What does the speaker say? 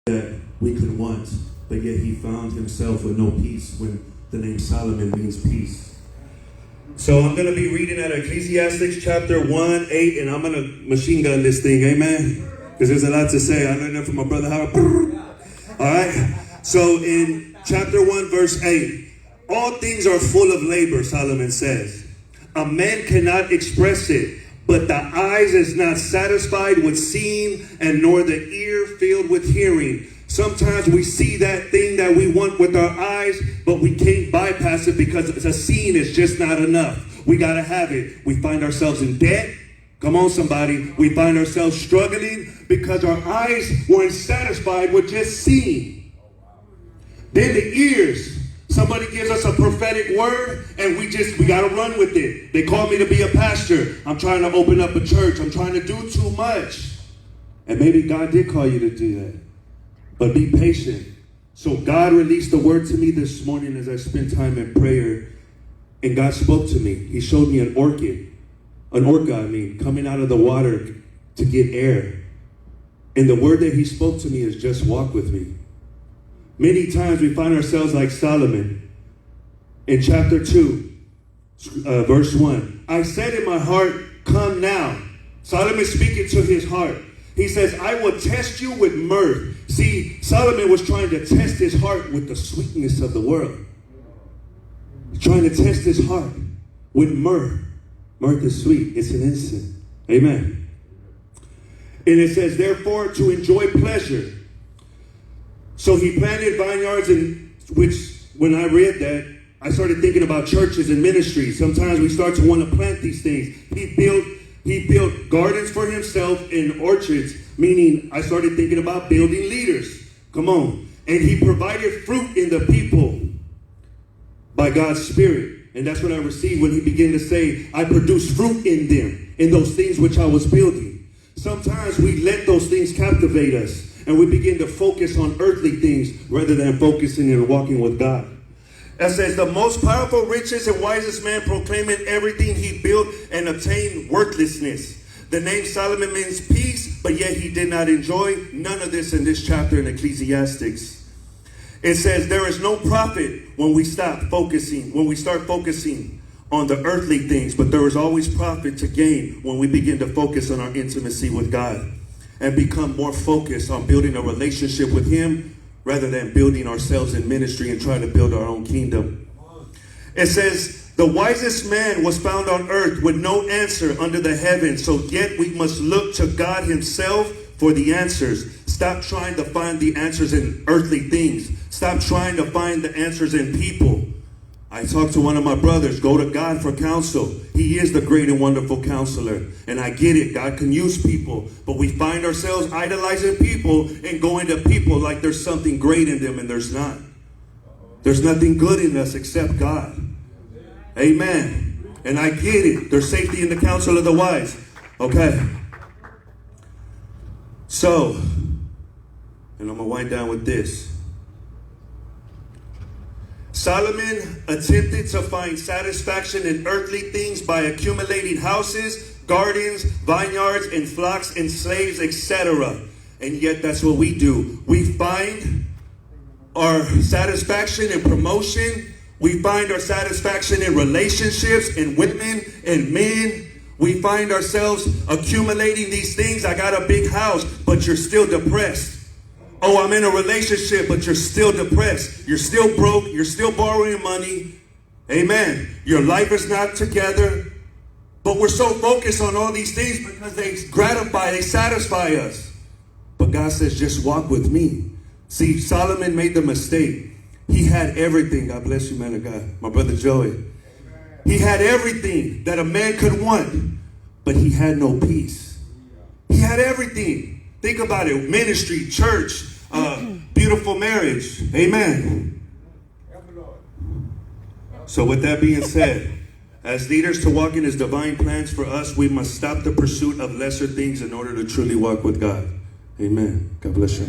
that we could want, but yet he found himself with no peace when the name Solomon means peace. So I'm going to be reading out of Ecclesiastes chapter 1, 8, and I'm going to machine gun this thing, amen? Because there's a lot to say. I learned that from my brother Howard. All right? So in chapter 1, verse 8, all things are full of labor, Solomon says. A man cannot express it, but the eyes is not satisfied with seeing, and nor the ear filled with hearing. Sometimes we see that thing that we want with our eyes, but we can't bypass it because the seeing is just not enough. We got to have it. We find ourselves in debt. Come on, somebody. We find ourselves struggling because our eyes weren't satisfied with just seeing. Then the ears. Somebody gives us a prophetic word and we got to run with it. They call me to be a pastor. I'm trying to open up a church. I'm trying to do too much. And maybe God did call you to do that. But be patient. So God released the word to me this morning as I spent time in prayer. And God spoke to me. He showed me an orca, coming out of the water to get air. And the word that he spoke to me is just walk with me. Many times we find ourselves like Solomon. In chapter 2, verse 1. I said in my heart, come now. Solomon speaking to his heart. He says, I will test you with mirth. See, Solomon was trying to test his heart with the sweetness of the world. He's trying to test his heart with myrrh. Mirth is sweet. It's an incense. Amen. And it says, therefore, to enjoy pleasure. So he planted vineyards, which when I read that, I started thinking about churches and ministries. Sometimes we start to want to plant these things. He built gardens for himself and orchards, meaning I started thinking about building leaders. Come on. And he provided fruit in the people by God's Spirit. And that's what I received when he began to say, I produced fruit in them, in those things which I was building. Sometimes we let those things captivate us. And we begin to focus on earthly things rather than focusing and walking with God. It says, the most powerful, richest, and wisest man proclaiming everything he built and obtained worthlessness. The name Solomon means peace, but yet he did not enjoy none of this in this chapter in Ecclesiastes. It says, there is no profit when we start focusing on the earthly things, but there is always profit to gain when we begin to focus on our intimacy with God. And become more focused on building a relationship with him rather than building ourselves in ministry and trying to build our own kingdom. It says, the wisest man was found on earth with no answer under the heavens. So yet we must look to God himself for the answers. Stop trying to find the answers in earthly things. Stop trying to find the answers in people. I talked to one of my brothers, go to God for counsel. He is the great and wonderful counselor. And I get it, God can use people. But we find ourselves idolizing people and going to people like there's something great in them, and there's not. There's nothing good in us except God. Amen. And I get it. There's safety in the counsel of the wise. Okay. So, and I'm going to wind down with this. Solomon attempted to find satisfaction in earthly things by accumulating houses, gardens, vineyards, and flocks and slaves, etc. And yet that's what we do. We find our satisfaction in promotion. We find our satisfaction in relationships, in women and men. We find ourselves accumulating these things. I got a big house, but you're still depressed. Oh, I'm in a relationship, but you're still depressed. You're still broke. You're still borrowing money. Amen. Your life is not together. But we're so focused on all these things because they satisfy us. But God says, just walk with me. See, Solomon made the mistake. He had everything. God bless you, man of God. My brother Joey. He had everything that a man could want, but he had no peace. He had everything. Think about it. Ministry, church, beautiful marriage. Amen. So with that being said, as leaders to walk in his divine plans for us, we must stop the pursuit of lesser things in order to truly walk with God. Amen. God bless you.